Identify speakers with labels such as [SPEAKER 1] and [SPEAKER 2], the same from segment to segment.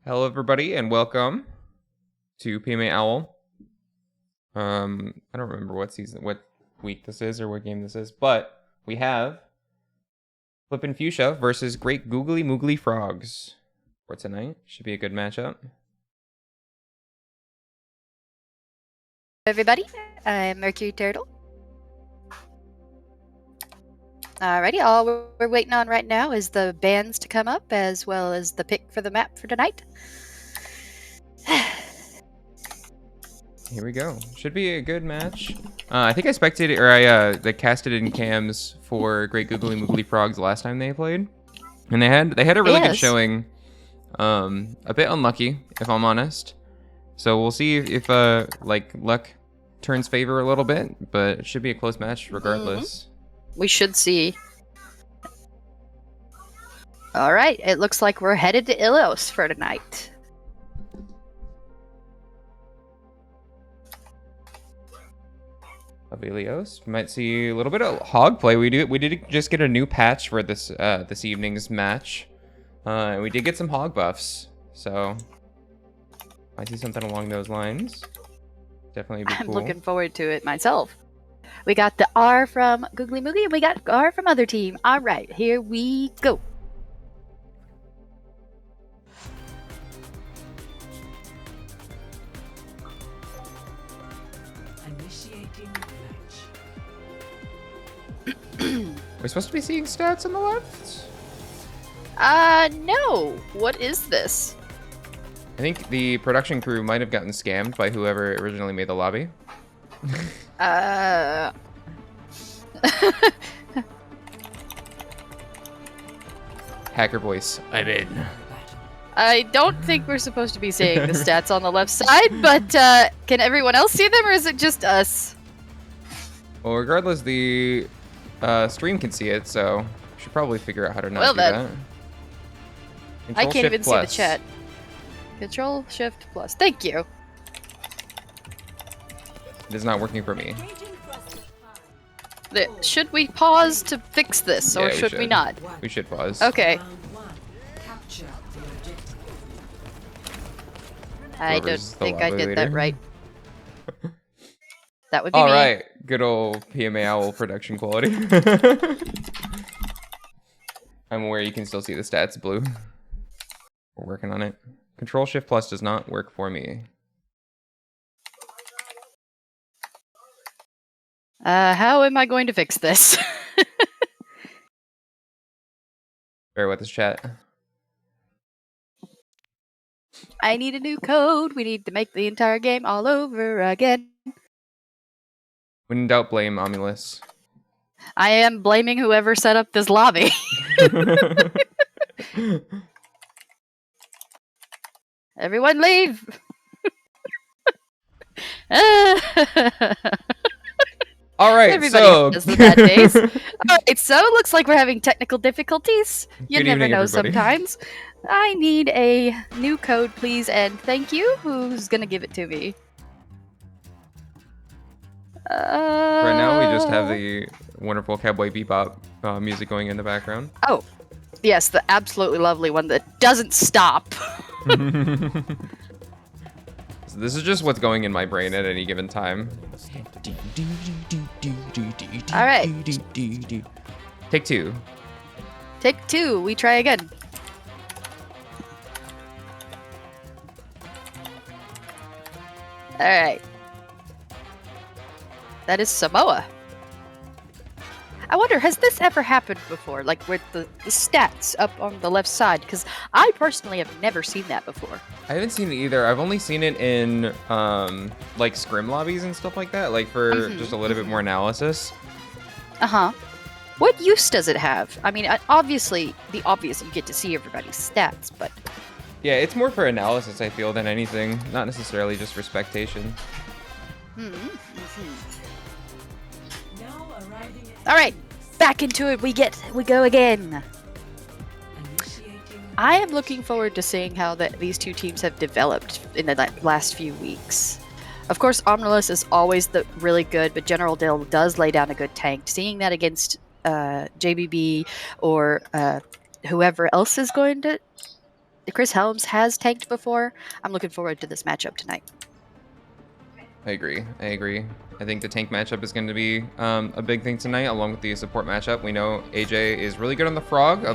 [SPEAKER 1] Hello, everybody, and welcome to PMAOWL. I don't remember what week this is, or what game this is, but we have Flippin' Fuschia versus Great Googly Moogly Frogs for tonight. Should be a good matchup.
[SPEAKER 2] Everybody, I'm Mercury Turtle. Alrighty, all we're waiting on right now is the bands to come up, as well as the pick for the map for tonight.
[SPEAKER 1] Here we go. Should be a good match. I think I spectated, or I casted in cams for Great Googly Moogly Frogs last time they played, and they had a really good showing. A bit unlucky, if I'm honest. So we'll see if like luck turns favor a little bit, but it should be a close match regardless.
[SPEAKER 2] We should see. Alright, it looks like we're headed to Ilos for tonight.
[SPEAKER 1] Avelios. Might see a little bit of hog play. We did just get a new patch for this this evening's match. And we did get some hog buffs, so might see something along those lines. Definitely be cool.
[SPEAKER 2] I'm looking forward to it myself. We got the R from Googly Moogly, and we got R from other team. Alright, here we go.
[SPEAKER 1] We're supposed to be seeing stats on the left?
[SPEAKER 2] No. What is this?
[SPEAKER 1] I think the production crew might have gotten scammed by whoever originally made the lobby. Hacker voice. I'm in.
[SPEAKER 2] I don't think we're supposed to be seeing the stats on the left side, but can everyone else see them, or is it just us?
[SPEAKER 1] Well, regardless, the stream can see it, so we should probably figure out how to not do that.
[SPEAKER 2] I can't even see the chat. Control Shift Plus. Thank you.
[SPEAKER 1] It is not working for me.
[SPEAKER 2] Should we pause to fix this, or should we not?
[SPEAKER 1] We should pause.
[SPEAKER 2] Okay. I don't think I did that right. That would be me.
[SPEAKER 1] Alright, good old PMAOWL production quality. I'm aware you can still see the stats blue. We're working on it. Control Shift Plus does not work for me.
[SPEAKER 2] How am I going to fix this?
[SPEAKER 1] Bear with this chat.
[SPEAKER 2] I need a new code. We need to make the entire game all over again.
[SPEAKER 1] When in doubt, blame Omulus.
[SPEAKER 2] I am blaming whoever set up this lobby. Everyone leave!
[SPEAKER 1] Alright, so...
[SPEAKER 2] has the bad days. Alright, so it looks like we're having technical difficulties. You never know sometimes. I need a new code, please, and thank you. Who's gonna give it to me?
[SPEAKER 1] Right now, we just have the wonderful Cowboy Bebop music going in the background.
[SPEAKER 2] Oh, yes, the absolutely lovely one that doesn't stop.
[SPEAKER 1] So this is just what's going in my brain at any given time.
[SPEAKER 2] Alright.
[SPEAKER 1] Take two.
[SPEAKER 2] Take two. We try again. Alright. That is Samoa. I wonder, has this ever happened before? Like with the stats up on the left side? Because I personally have never seen that before.
[SPEAKER 1] I haven't seen it either. I've only seen it in like scrim lobbies and stuff like that, like for just a little bit more analysis.
[SPEAKER 2] Uh-huh. What use does it have? I mean, obviously, the obvious, you get to see everybody's stats, but...
[SPEAKER 1] Yeah, it's more for analysis, I feel, than anything. Not necessarily just for spectation.
[SPEAKER 2] Alright, back into it we go again. I am looking forward to seeing how these two teams have developed in the last few weeks. Of course, Omnilus is always really good, but General Dill does lay down a good tank. Seeing that against JBB or whoever else is going to Chris Helms has tanked before. I'm looking forward to this matchup tonight.
[SPEAKER 1] I agree. I think the tank matchup is going to be a big thing tonight, along with the support matchup. We know AJ is really good on the frog.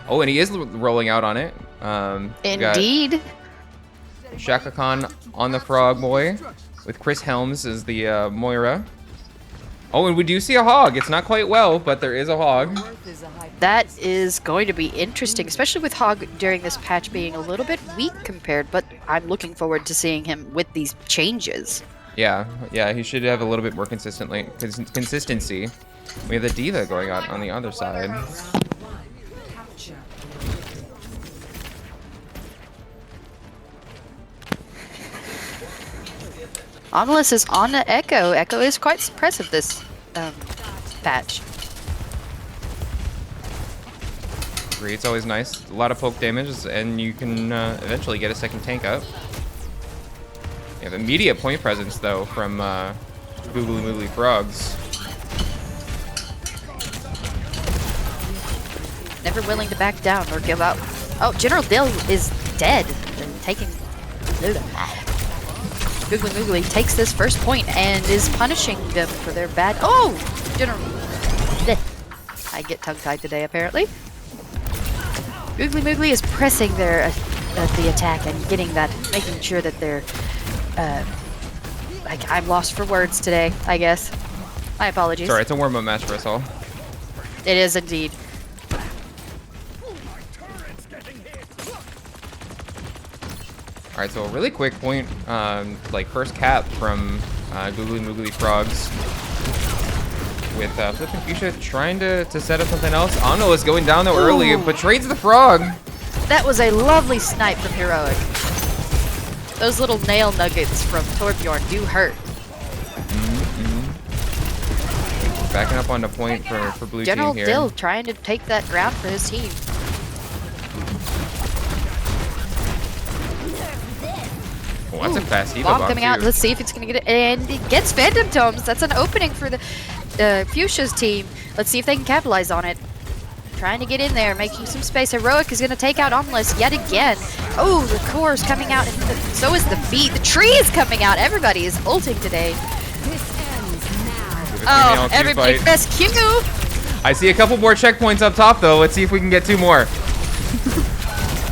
[SPEAKER 1] Oh, and he is rolling out on it.
[SPEAKER 2] Indeed.
[SPEAKER 1] Shaka Khan on the frog boy, with Chris Helms as the Moira. Oh, and we do see a hog. It's not quite well, but there is a hog.
[SPEAKER 2] That is going to be interesting, especially with Hog during this patch being a little bit weak compared, but I'm looking forward to seeing him with these changes.
[SPEAKER 1] Yeah, he should have a little bit more consistency. We have the D.Va going on the other side.
[SPEAKER 2] Omnilus is on the Echo. Echo is quite suppressive this patch.
[SPEAKER 1] It's always nice. A lot of poke damage, and you can eventually get a second tank up. You have immediate point presence, though, from Googly Moogly Frogs.
[SPEAKER 2] Never willing to back down or give up. Oh, General Dill is dead. And taking... Googly Moogly takes this first point and is punishing them for their bad... Oh! General... I get tongue-tied today, apparently. Googly Moogly is pressing the attack and getting that, making sure that they're... I'm lost for words today, I guess. My apologies.
[SPEAKER 1] Sorry, it's a warm-up match for us all.
[SPEAKER 2] It is indeed.
[SPEAKER 1] Alright, so a really quick point, like first cap from Googly Moogly Frogs. With Flip and Fuschia trying to set up something else. Ano is going down though early, but trades the frog.
[SPEAKER 2] That was a lovely snipe from Heroic. Those little nail nuggets from Torbjorn do hurt.
[SPEAKER 1] Backing up on the point for blue
[SPEAKER 2] General
[SPEAKER 1] team here.
[SPEAKER 2] Dill trying to take that ground for his team.
[SPEAKER 1] Oh, that's a fast Evo
[SPEAKER 2] Bomb
[SPEAKER 1] bomb
[SPEAKER 2] coming out.
[SPEAKER 1] too.
[SPEAKER 2] Let's see if it's going to get it. And it gets Phantom Tomes. That's an opening for the Fuchsia's team. Let's see if they can capitalize on it. Trying to get in there, making some space. Heroic is going to take out Omnilus yet again. Oh, the core is coming out. And so is the beat. The tree is coming out. Everybody is ulting today. Oh, everybody best Q.
[SPEAKER 1] I see a couple more checkpoints up top though. Let's see if we can get 2 more.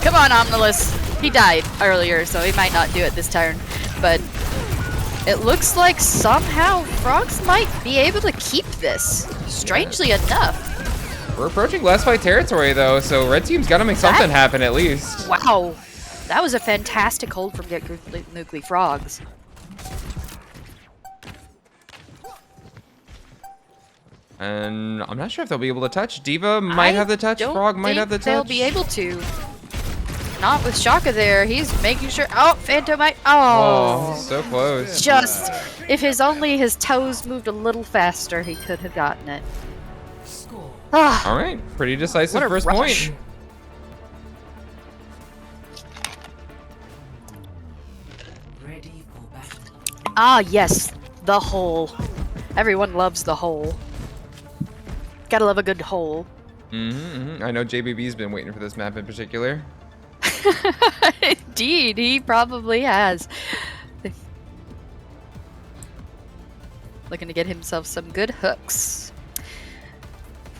[SPEAKER 2] Come on, Omnilus. He died earlier, so he might not do it this turn. But it looks like somehow Frogs might be able to keep this, strangely enough.
[SPEAKER 1] We're approaching last fight territory though, so red team's got to make something happen at least.
[SPEAKER 2] Wow, that was a fantastic hold from Get Googly Frogs.
[SPEAKER 1] And I'm not sure if they'll be able to touch. D.Va might have the touch. Frog might have the touch.
[SPEAKER 2] They'll be able to. Not with Shaka there. He's making sure. Oh, Phantomite. Oh,
[SPEAKER 1] so close.
[SPEAKER 2] Just if his toes moved a little faster, he could have gotten it.
[SPEAKER 1] All right, pretty decisive first point.
[SPEAKER 2] Ah, yes, the hole. Everyone loves the hole. Gotta love a good hole.
[SPEAKER 1] I know JBB's been waiting for this map in particular.
[SPEAKER 2] Indeed, he probably has. Looking to get himself some good hooks.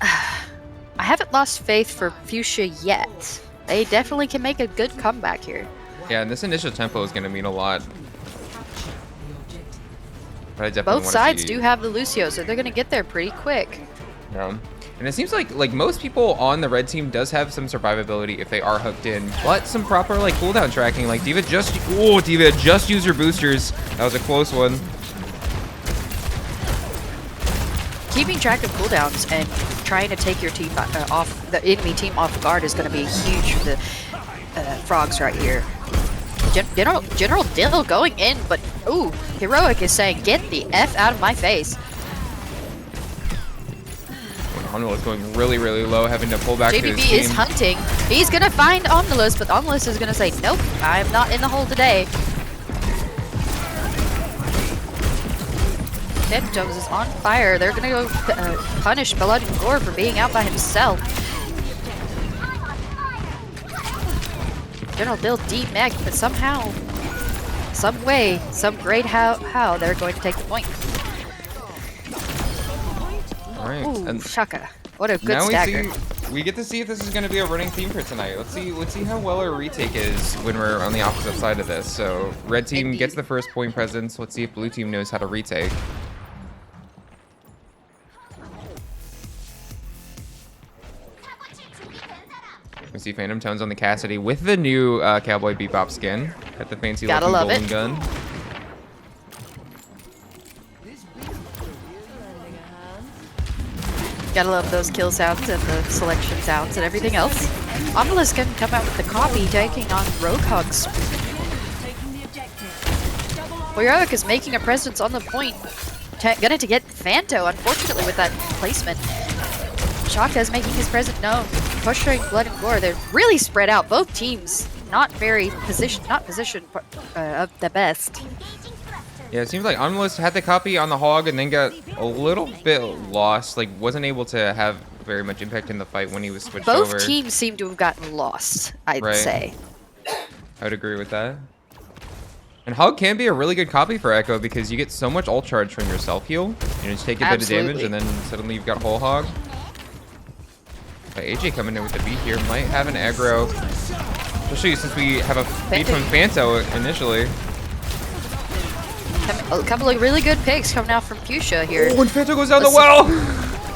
[SPEAKER 2] I haven't lost faith for Fuschia yet. They definitely can make a good comeback here.
[SPEAKER 1] Yeah, and this initial tempo is going to mean a lot. But I definitely
[SPEAKER 2] Both sides do have the Lucio, so they're going to get there pretty quick.
[SPEAKER 1] Yeah. And it seems like most people on the red team does have some survivability if they are hooked in, but some proper like cooldown tracking. Like D.Va just used her boosters. That was a close one.
[SPEAKER 2] Keeping track of cooldowns and trying to take your team off the enemy team off guard is going to be huge for the Frogs right here. General Dill going in, but ooh, Heroic is saying, "Get the F out of my face."
[SPEAKER 1] Omnilus going really, really low, having to pull back to his
[SPEAKER 2] JBB
[SPEAKER 1] team.
[SPEAKER 2] is hunting. He's going to find Omnilus, but Omnilus is going to say, "Nope, I am not in the hole today." Phantom Tomes is on fire. They're going to go punish Blood and Gore for being out by himself. General build D mech, but somehow, some way, some great how they're going to take the point.
[SPEAKER 1] All right.
[SPEAKER 2] Ooh,
[SPEAKER 1] And
[SPEAKER 2] Shaka. What a good
[SPEAKER 1] now
[SPEAKER 2] stagger.
[SPEAKER 1] we get to see if this is going to be a running theme for tonight. Let's see how well our retake is when we're on the opposite side of this. So red team
[SPEAKER 2] Indeed.
[SPEAKER 1] gets the first point presence. Let's see if blue team knows how to retake. We see Phantom Tones on the Cassidy with the new Cowboy Bebop skin. Got the fancy
[SPEAKER 2] Gotta
[SPEAKER 1] looking
[SPEAKER 2] love
[SPEAKER 1] golden
[SPEAKER 2] it.
[SPEAKER 1] gun.
[SPEAKER 2] Gotta love those kill sounds and the selection sounds and everything else. Omnilus can come out with the copy, taking on Roadhog's. Heroic is making a presence on the point. Gonna to get Fanto, unfortunately, with that placement. Shaka is making his presence known. Pushing Blood and Gore. They're really spread out. Both teams not positioned of the best.
[SPEAKER 1] Yeah, it seems like Omnilus had the copy on the Hog and then got a little bit lost. Like, wasn't able to have very much impact in the fight when he was switched over.
[SPEAKER 2] Both teams seem to have gotten lost, I'd
[SPEAKER 1] Right.
[SPEAKER 2] say.
[SPEAKER 1] I would agree with that. And Hog can be a really good copy for Echo because you get so much ult charge from your self heal. You just take a bit of damage and then suddenly you've got whole Hog. But AJ coming in with the beat here might have an aggro. Especially since we have a beat from Fanto initially.
[SPEAKER 2] A couple of really good picks coming out from Fuschia here.
[SPEAKER 1] Oh, and Fanto goes down the well!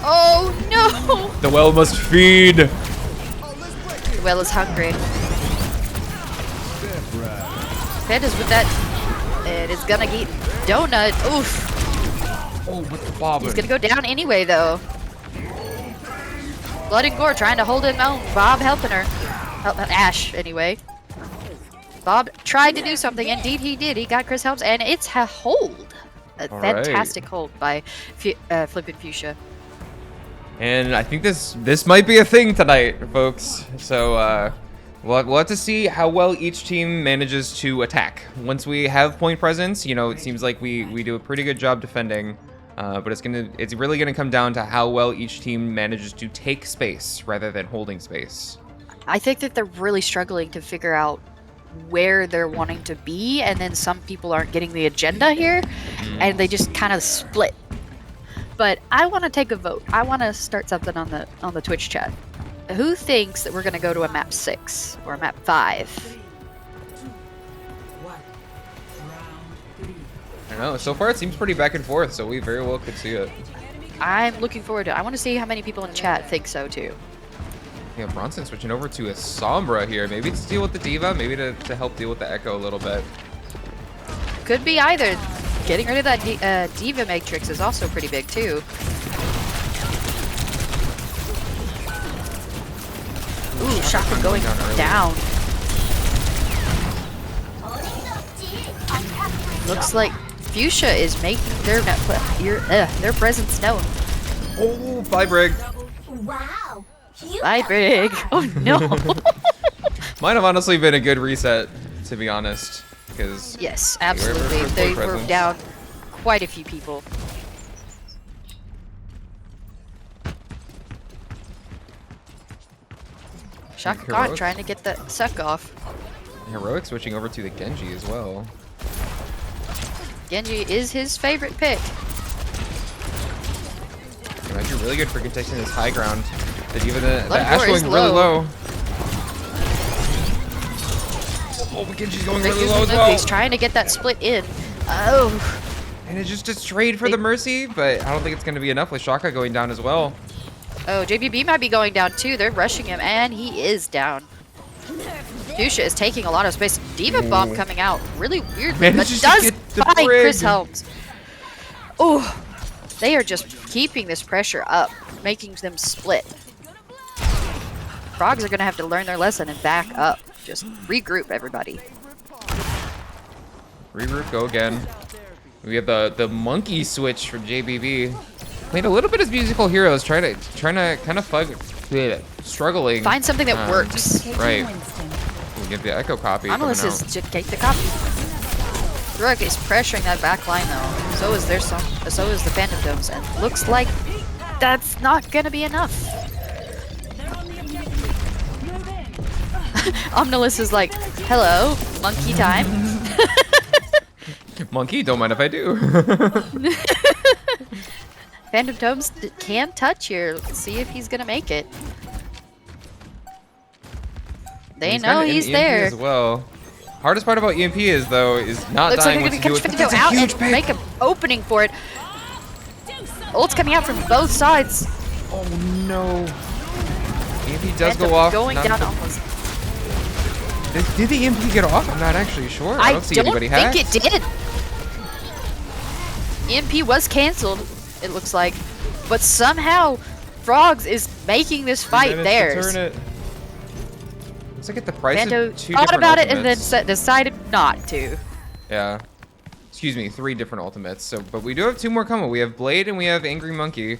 [SPEAKER 2] Oh no!
[SPEAKER 1] The well must feed!
[SPEAKER 2] The well is hungry. Panda's with that. And it's gonna get donut. Oof.
[SPEAKER 1] Oh, with the bob.
[SPEAKER 2] He's gonna go down anyway though. Blood and Gore trying to hold him out. Bob helping her. Ash, anyway. Bob tried to do something. Indeed, he did. He got Chris Helms, and it's a hold. A fantastic hold by Flippin' Fuchsia.
[SPEAKER 1] And I think this might be a thing tonight, folks. So we'll have to see how well each team manages to attack. Once we have point presence, you know, it seems like we do a pretty good job defending. But it's really gonna come down to how well each team manages to take space rather than holding space.
[SPEAKER 2] I think that they're really struggling to figure out where they're wanting to be, and then some people aren't getting the agenda here, and they just kind of split. But I want to take a vote. I want to start something on the Twitch chat. Who thinks that we're going to go to a map 6 or a map 5?
[SPEAKER 1] I don't know. So far, it seems pretty back and forth, so we very well could see it.
[SPEAKER 2] I'm looking forward to it. I want to see how many people in chat think so too.
[SPEAKER 1] Yeah, Bronson switching over to a Sombra here. Maybe to deal with the Diva, maybe to help deal with the Echo a little bit.
[SPEAKER 2] Could be either. Getting rid of that Diva Matrix is also pretty big too. Ooh, Shaka going down. Looks like Fuschia is making their presence known.
[SPEAKER 1] Oh, bye, Brig.
[SPEAKER 3] Wow.
[SPEAKER 2] Bye, Brig. Oh no.
[SPEAKER 1] Might have honestly been a good reset, to be honest, because
[SPEAKER 2] Yes, absolutely. They were down quite a few people. Shaka Khan trying to get that suck off.
[SPEAKER 1] Heroic switching over to the Genji as well.
[SPEAKER 2] Genji is his favorite pick.
[SPEAKER 1] Actually really good for contesting this high ground. The
[SPEAKER 2] Blood
[SPEAKER 1] Ash
[SPEAKER 2] Gore is
[SPEAKER 1] going really
[SPEAKER 2] low.
[SPEAKER 1] low. Oh, Genji's going really low as well.
[SPEAKER 2] He's trying to get that split in. Oh.
[SPEAKER 1] And it's just a trade for the Mercy, but I don't think it's going to be enough with Shaka going down as well.
[SPEAKER 2] Oh, JBB might be going down too. They're rushing him, and he is down. Fuschia is taking a lot of space. Diva Bomb coming out really weirdly, but
[SPEAKER 1] Manages to
[SPEAKER 2] does
[SPEAKER 1] get the
[SPEAKER 2] find
[SPEAKER 1] brig.
[SPEAKER 2] Chris Helms. Oh, they are just keeping this pressure up, making them split. Frogs are going to have to learn their lesson and back up. Just regroup, everybody.
[SPEAKER 1] Regroup, go again. We have the monkey switch from JBB. Played a little bit as musical heroes, trying to kind of struggling.
[SPEAKER 2] Find something that works.
[SPEAKER 1] Right. We get the Echo copy.
[SPEAKER 2] Anolis is to take the copy. Heroic is pressuring that back line though. So is the Phantom Domes, and looks like that's not gonna be enough. Omnilus is like, hello, monkey time.
[SPEAKER 1] Monkey, don't mind if I do.
[SPEAKER 2] Phantom Tomes can touch here. Let's see if he's gonna make it. They know he's there.
[SPEAKER 1] As well. Hardest part about EMP is though not
[SPEAKER 2] Looks
[SPEAKER 1] dying
[SPEAKER 2] like
[SPEAKER 1] once
[SPEAKER 2] they're
[SPEAKER 1] you
[SPEAKER 2] gonna
[SPEAKER 1] do
[SPEAKER 2] catch
[SPEAKER 1] it.
[SPEAKER 2] Phantom out and make an opening for it. Ult's coming out from both sides.
[SPEAKER 1] Oh no. EMP does go off.
[SPEAKER 2] Going down almost.
[SPEAKER 1] Did the EMP get off? I'm not actually sure. I don't see anybody hacked.
[SPEAKER 2] I think it did. EMP was canceled, it looks like. But somehow, Frogs is making this fight theirs.
[SPEAKER 1] Looks like at the price
[SPEAKER 2] Vando
[SPEAKER 1] of 2
[SPEAKER 2] thought
[SPEAKER 1] different
[SPEAKER 2] about
[SPEAKER 1] ultimates.
[SPEAKER 2] it and then decided not to.
[SPEAKER 1] Yeah. Excuse me, 3 different ultimates. So, but we do have 2 more coming. We have Blade and we have Angry Monkey.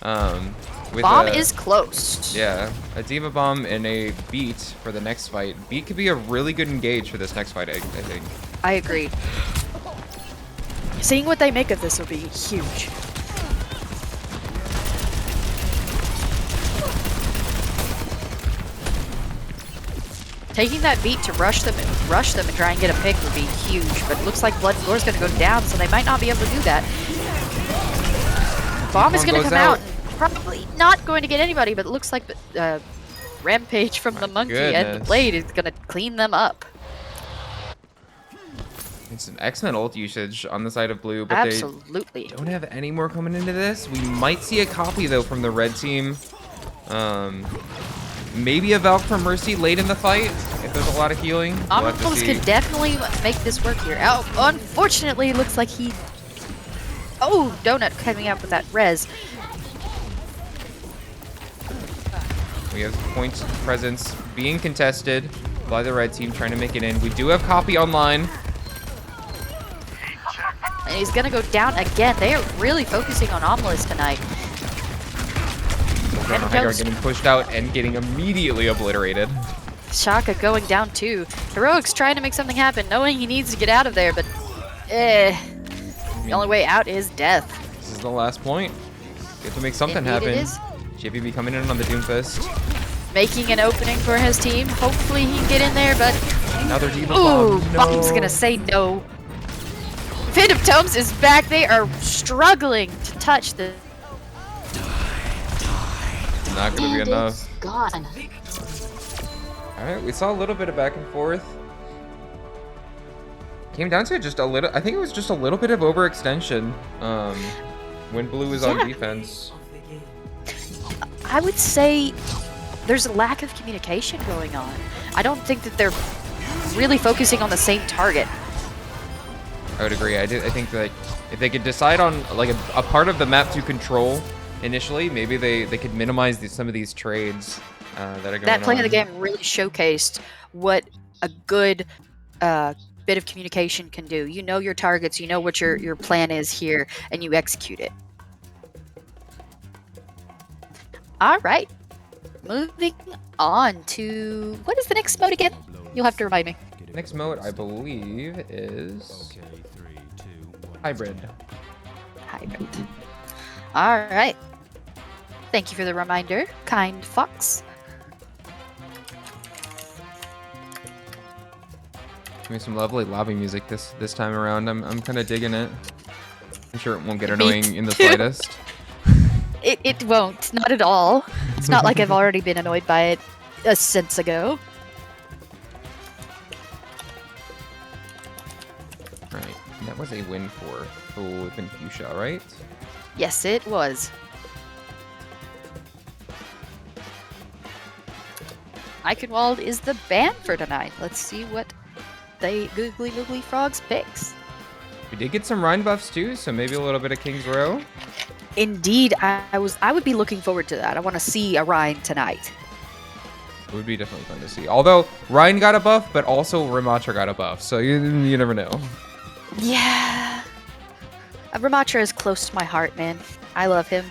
[SPEAKER 2] Bomb is close.
[SPEAKER 1] Yeah, a Diva Bomb and a Beat for the next fight. Beat could be a really good engage for this next fight, I think.
[SPEAKER 2] I agree. Seeing what they make of this will be huge. Taking that Beat to rush them and try and get a pick would be huge, but it looks like Blood Floor is going to go down, so they might not be able to do that. Bomb is going to come out. Probably not going to get anybody, but it looks like Rampage from the Monkey and the Blade is going to clean them up.
[SPEAKER 1] It's an excellent ult usage on the side of blue, but
[SPEAKER 2] absolutely
[SPEAKER 1] they don't have any more coming into this. We might see a copy, though, from the red team. Maybe a Valk from Mercy late in the fight, if there's a lot of healing.
[SPEAKER 2] Omnilus could definitely make this work here. Unfortunately, it looks like he... Oh, Donut coming out with that res.
[SPEAKER 1] We have point presence being contested by the red team, trying to make it in. We do have copy online.
[SPEAKER 2] And he's going to go down again. They are really focusing on Omnilus tonight.
[SPEAKER 1] Hygar getting pushed out and getting immediately obliterated.
[SPEAKER 2] Shaka going down too. Heroic's trying to make something happen, knowing he needs to get out of there, but the only way out is death.
[SPEAKER 1] This is the last point. You have to make something happen.
[SPEAKER 2] It is.
[SPEAKER 1] JPB coming in on the Doomfist.
[SPEAKER 2] Making an opening for his team. Hopefully he can get in there, but...
[SPEAKER 1] Another Diva
[SPEAKER 2] Bomb.
[SPEAKER 1] Bomb.
[SPEAKER 2] Bomb's gonna say no. Phantom Tomes is back. They are struggling to touch the...
[SPEAKER 1] Not gonna be enough.
[SPEAKER 3] Gone.
[SPEAKER 1] Alright, we saw a little bit of back and forth. Came down to just a little, I think it was just a little bit of overextension when blue was on defense.
[SPEAKER 2] I would say there's a lack of communication going on. I don't think that they're really focusing on the same target.
[SPEAKER 1] I would agree. I think that if they could decide on like a part of the map to control initially, maybe they could minimize some of these trades that are going on.
[SPEAKER 2] That play of the game really showcased what a good bit of communication can do. You know your targets, you know what your plan is here, and you execute it. All right, moving on to what is the next mode again? You'll have to remind me.
[SPEAKER 1] Next mode, I believe, is hybrid.
[SPEAKER 2] Hybrid. All right. Thank you for the reminder, kind fox.
[SPEAKER 1] Give me some lovely lobby music this time around. I'm kind of digging it. I'm sure it won't get annoying in the slightest.
[SPEAKER 2] It won't, not at all. It's not like I've already been annoyed by it a sense ago.
[SPEAKER 1] Right, that was a win for Fuschia, right?
[SPEAKER 2] Yes, it was. Eichenwald is the ban for tonight. Let's see what they Googly Moogly Frogs picks.
[SPEAKER 1] We did get some Rhine buffs too, so maybe a little bit of King's Row.
[SPEAKER 2] Indeed, I would be looking forward to that. I want to see a Rhine tonight.
[SPEAKER 1] It would be definitely fun to see. Although Rhine got a buff, but also Ramatra got a buff, so you never know.
[SPEAKER 2] Yeah. Ramatra is close to my heart, man. I love him.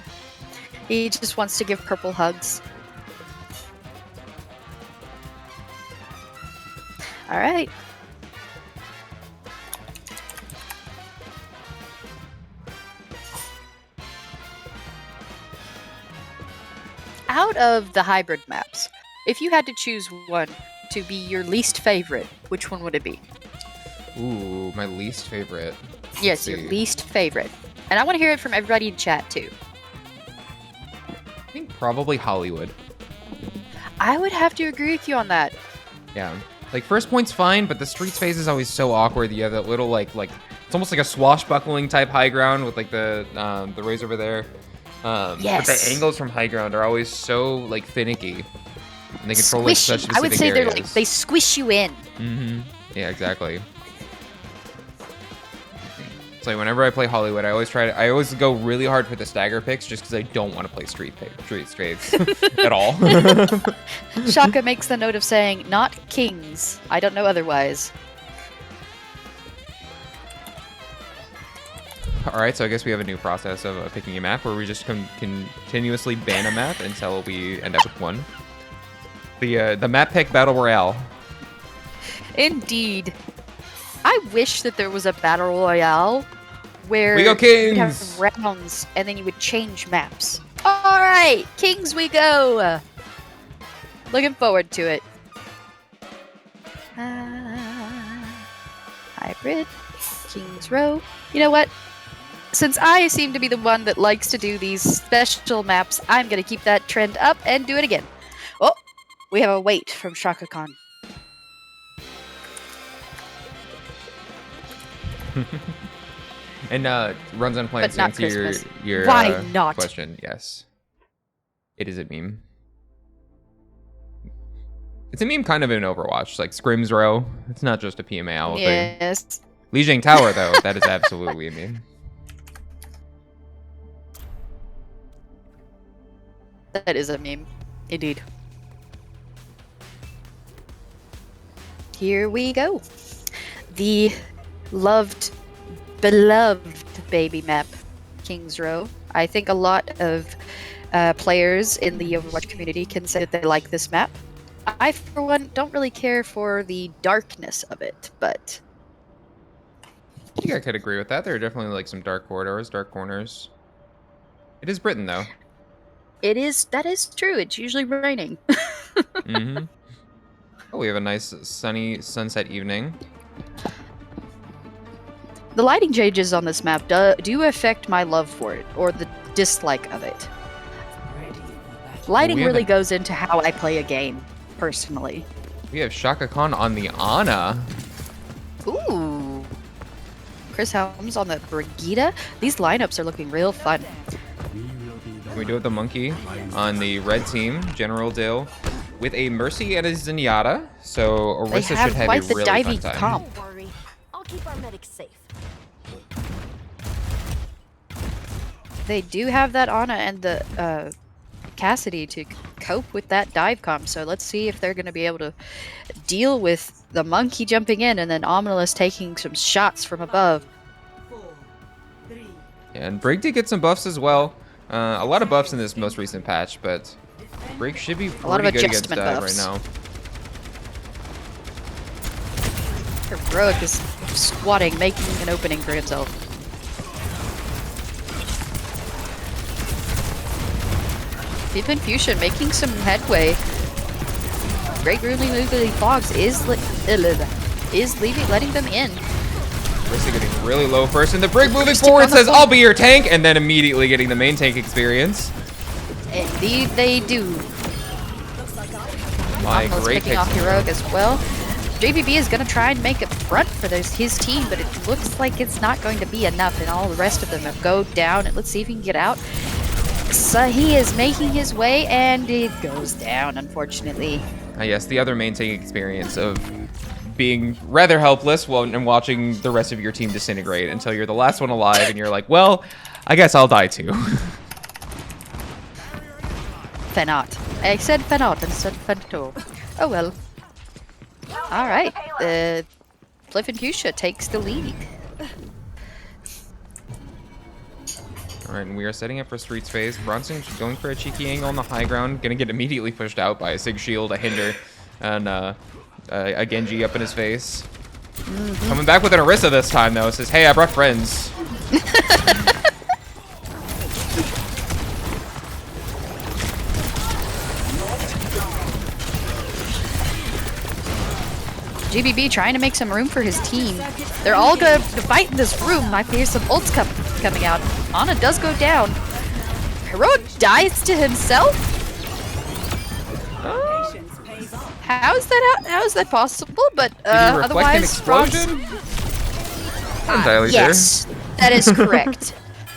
[SPEAKER 2] He just wants to give purple hugs. All right. Out of the hybrid maps, if you had to choose one, to be your least favorite, which one would it be?
[SPEAKER 1] Ooh, my least favorite.
[SPEAKER 2] Yes, your least favorite. And I want to hear it from everybody in chat, too.
[SPEAKER 1] I think probably Hollywood.
[SPEAKER 2] I would have to agree with you on that.
[SPEAKER 1] Yeah. Like, first point's fine, but the streets phase is always so awkward. You have that little, like it's almost like a swashbuckling type high ground with, like, the rays over there.
[SPEAKER 2] Yes.
[SPEAKER 1] But the angles from high ground are always so, like, finicky. And they control, like, such specific
[SPEAKER 2] I would say
[SPEAKER 1] areas.
[SPEAKER 2] they're, like, they squish you in.
[SPEAKER 1] Mm-hmm. Yeah, exactly. So whenever I play Hollywood, I always go really hard for the stagger picks just because I don't want to play street straights at all.
[SPEAKER 2] Shaka makes the note of saying, not kings. I don't know otherwise.
[SPEAKER 1] Alright, so I guess we have a new process of picking a map where we just continuously ban a map until we end up with one. The map pick battle royale.
[SPEAKER 2] Indeed. I wish that there was a battle royale where
[SPEAKER 1] we go Kings!
[SPEAKER 2] you'd have rounds and then you would change maps. Alright, Kings we go! Looking forward to it. Hybrid, Kings Row. You know what? Since I seem to be the one that likes to do these special maps, I'm going to keep that trend up and do it again. Oh, we have a wait from Shaka Khan.
[SPEAKER 1] And runs on plans to answer your
[SPEAKER 2] Why not?
[SPEAKER 1] question. Yes. It is a meme. It's a meme kind of in Overwatch, like Scrims Row. It's not just a PMAOWL thing.
[SPEAKER 2] Yes.
[SPEAKER 1] Lijiang Tower, though, that is absolutely a meme.
[SPEAKER 2] That is a meme. Indeed. Here we go. The beloved baby map, Kings Row. I think a lot of players in the Overwatch community can say that they like this map. I, for one, don't really care for the darkness of it, but...
[SPEAKER 1] I think I could agree with that. There are definitely like some dark corridors, dark corners. It is Britain, though.
[SPEAKER 2] It is. That is true. It's usually raining.
[SPEAKER 1] Mm-hmm. Oh, we have a nice sunny sunset evening.
[SPEAKER 2] The lighting changes on this map do affect my love for it, or the dislike of it. Lighting really goes into how I play a game, personally.
[SPEAKER 1] We have Shaka Khan on the Ana.
[SPEAKER 2] Ooh. Chris Helms on the Brigitte. These lineups are looking real fun.
[SPEAKER 1] We do have the Monkey on the red team, General Dill, with a Mercy and a Zenyatta. So Orisa should have a really fun time.
[SPEAKER 2] Comp.
[SPEAKER 3] Don't worry. I'll keep our medics safe.
[SPEAKER 2] They do have that Ana and the Cassidy to cope with that dive comp, so let's see if they're going to be able to deal with the Monkey jumping in and then Omnilus taking some shots from above.
[SPEAKER 1] And Brig did get some buffs as well. A lot of buffs in this most recent patch, but Brig should be pretty good against that right now.
[SPEAKER 2] Heroic is squatting, making an opening for himself. Even Fuschia making some headway. Great Googly Fogs is letting them in.
[SPEAKER 1] Orisa getting really low first, and the Brig moving forward says, "I'll be your tank," and then immediately getting the main tank experience.
[SPEAKER 2] Indeed, they do.
[SPEAKER 1] My great
[SPEAKER 2] picking off Heroic as well. JBB is going to try and make a front for his team, but it looks like it's not going to be enough, and all the rest of them have go down. And let's see if he can get out. So he is making his way, and it goes down, unfortunately.
[SPEAKER 1] Yes, the other main tank experience of being rather helpless and watching the rest of your team disintegrate until you're the last one alive, and you're like, well, I guess I'll die too.
[SPEAKER 2] Fenot. I said Fenot instead of Fento. Oh well. Alright. Cliff and Fuschia takes the lead.
[SPEAKER 1] Alright, and we are setting up for Streets phase. Bronson going for a cheeky angle on the high ground. Gonna get immediately pushed out by a Sig Shield, a Hinder, and a Genji up in his face. Coming back with an Orisa this time, though. Says, hey, I brought friends.
[SPEAKER 2] GBB trying to make some room for his team. They're all going to fight in this room. I fear some ults coming out. Ana does go down. Heroic dies to himself? How is that possible? But otherwise, Frogs... yes, that is correct.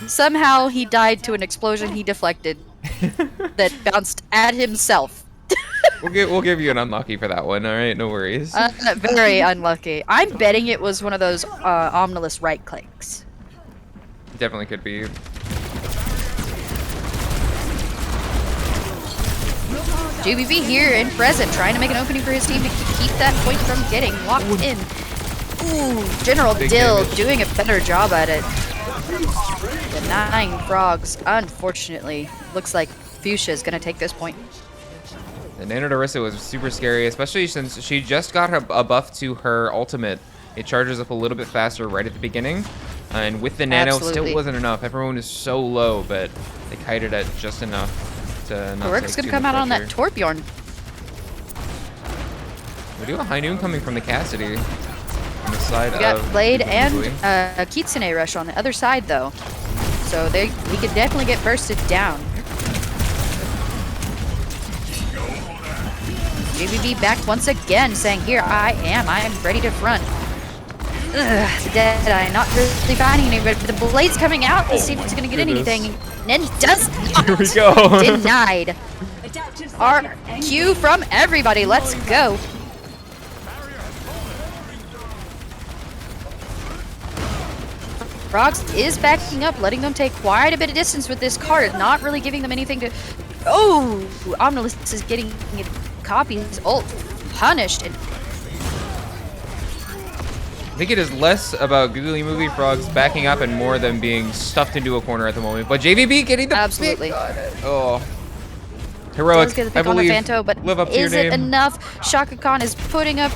[SPEAKER 2] Somehow he died to an explosion he deflected that bounced at himself.
[SPEAKER 1] We'll give you an unlucky for that one. All right, no worries.
[SPEAKER 2] Very unlucky. I'm betting it was one of those omniless right clicks.
[SPEAKER 1] Definitely could be.
[SPEAKER 2] GBB here and present, trying to make an opening for his team to keep that point from getting locked in. Ooh, General Dill doing a better job at it. Denying Frogs, unfortunately. Looks like Fuschia is going to take this point.
[SPEAKER 1] The Nano Darissa was super scary, especially since she just got a buff to her ultimate. It charges up a little bit faster right at the beginning. And with the Nano, still wasn't enough. Everyone is so low, but they kited it just enough to not
[SPEAKER 2] Heroic's going to come out on that Torbjorn.
[SPEAKER 1] We do have a high noon coming from the Cassidy. On the side
[SPEAKER 2] we got
[SPEAKER 1] of
[SPEAKER 2] Blade and
[SPEAKER 1] Moogly.
[SPEAKER 2] a Kitsune Rush on the other side, though. So he could definitely get bursted down. GBB back once again, saying, here I am ready to front. Ugh, Deadeye not really finding anybody, but the Blade's coming out. Let's see if he's going to get anything. And then he does not.
[SPEAKER 1] Here we go.
[SPEAKER 2] Denied. RQ from everybody. Let's go. Frogs is backing up, letting them take quite a bit of distance with this card, not really giving them anything to... Oh! Omnilus is getting copies ult punished. And
[SPEAKER 1] I think it is less about Googly Movie Frogs backing up and more than being stuffed into a corner at the moment. But JVB getting the
[SPEAKER 2] absolutely.
[SPEAKER 1] Pick on it. Oh. Heroic,
[SPEAKER 2] get the pick
[SPEAKER 1] I believe.
[SPEAKER 2] On the Fanto, but
[SPEAKER 1] live up to
[SPEAKER 2] is
[SPEAKER 1] your
[SPEAKER 2] it
[SPEAKER 1] name.
[SPEAKER 2] enough? Shaka Khan is putting up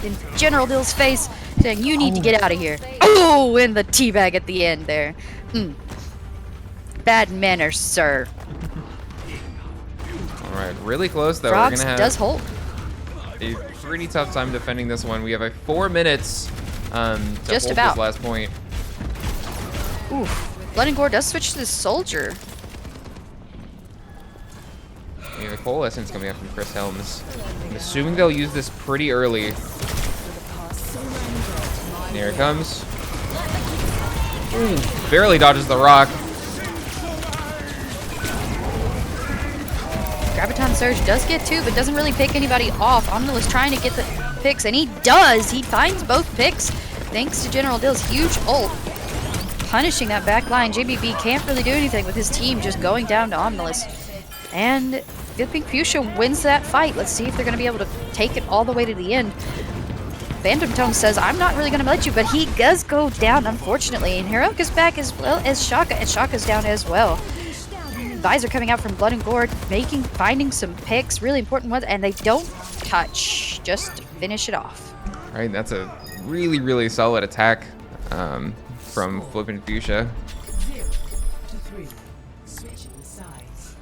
[SPEAKER 2] in General Dill's face, saying, you need to get out of here. Oh, and the teabag at the end there. Bad manners, sir.
[SPEAKER 1] All right, really close though.
[SPEAKER 2] Frogs
[SPEAKER 1] We're gonna have
[SPEAKER 2] does hold.
[SPEAKER 1] a pretty tough time defending this one. We have 4 minutes to
[SPEAKER 2] just
[SPEAKER 1] hold
[SPEAKER 2] about
[SPEAKER 1] this last point.
[SPEAKER 2] Oof. Blood and Gore does switch to the Soldier.
[SPEAKER 1] We have a Coalescence coming up from Chris Helms. I'm assuming they'll use this pretty early. And here it comes. Ooh, barely dodges the rock.
[SPEAKER 2] Graviton Surge does get 2, but doesn't really pick anybody off. Omnil is trying to get the picks, and he does. He finds both picks thanks to General Dill's huge ult. Punishing that back line. JBB can't really do anything with his team just going down to Omnilus. And I think Fuschia wins that fight. Let's see if they're going to be able to take it all the way to the end. Phantom Tone says, I'm not really going to let you, but he does go down, unfortunately. And Heroic is back as well as Shaka, and Shaka's down as well. Visor coming out from Blood and Gore, finding some picks, really important ones, and they don't touch. Just finish it off.
[SPEAKER 1] All right, that's a really, really solid attack from Flippin' Fuschia.
[SPEAKER 4] 0 to 3. Switching sides.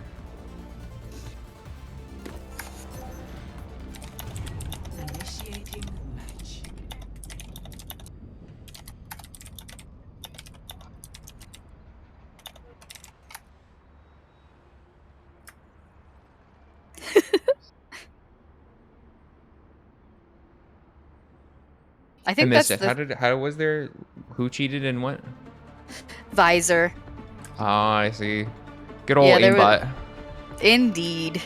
[SPEAKER 4] Initiating match.
[SPEAKER 2] I think
[SPEAKER 1] missed
[SPEAKER 2] that's
[SPEAKER 1] it. How was there? Who cheated and what?
[SPEAKER 2] Visor.
[SPEAKER 1] Oh, I see. Good old
[SPEAKER 2] Yeah,
[SPEAKER 1] aimbot.
[SPEAKER 2] Indeed.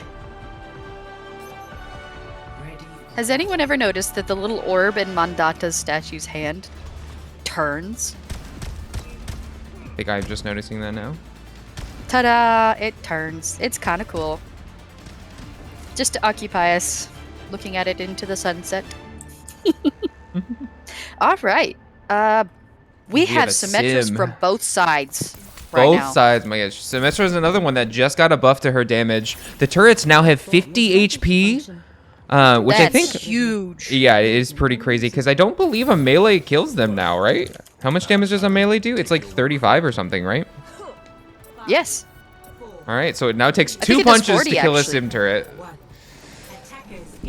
[SPEAKER 4] Ready.
[SPEAKER 2] Has anyone ever noticed that the little orb in Mandata's statue's hand turns?
[SPEAKER 1] I think I'm just noticing that now.
[SPEAKER 2] Ta-da! It turns. It's kind of cool. Just to occupy us, looking at it into the sunset. All right. We have
[SPEAKER 1] a
[SPEAKER 2] Symmetras
[SPEAKER 1] Sim.
[SPEAKER 2] from both sides right
[SPEAKER 1] Both
[SPEAKER 2] now.
[SPEAKER 1] sides, my gosh. Symmetra is another one that just got a buff to her damage. The turrets now have 50 HP, which
[SPEAKER 2] That's
[SPEAKER 1] I think...
[SPEAKER 2] huge.
[SPEAKER 1] Yeah, it is pretty crazy, because I don't believe a melee kills them now, right? How much damage does a melee do? It's like 35 or something, right?
[SPEAKER 2] Yes.
[SPEAKER 1] All right, so it now takes
[SPEAKER 2] think
[SPEAKER 1] 2
[SPEAKER 2] it does
[SPEAKER 1] punches
[SPEAKER 2] 40
[SPEAKER 1] to kill a
[SPEAKER 2] actually.
[SPEAKER 1] sim turret.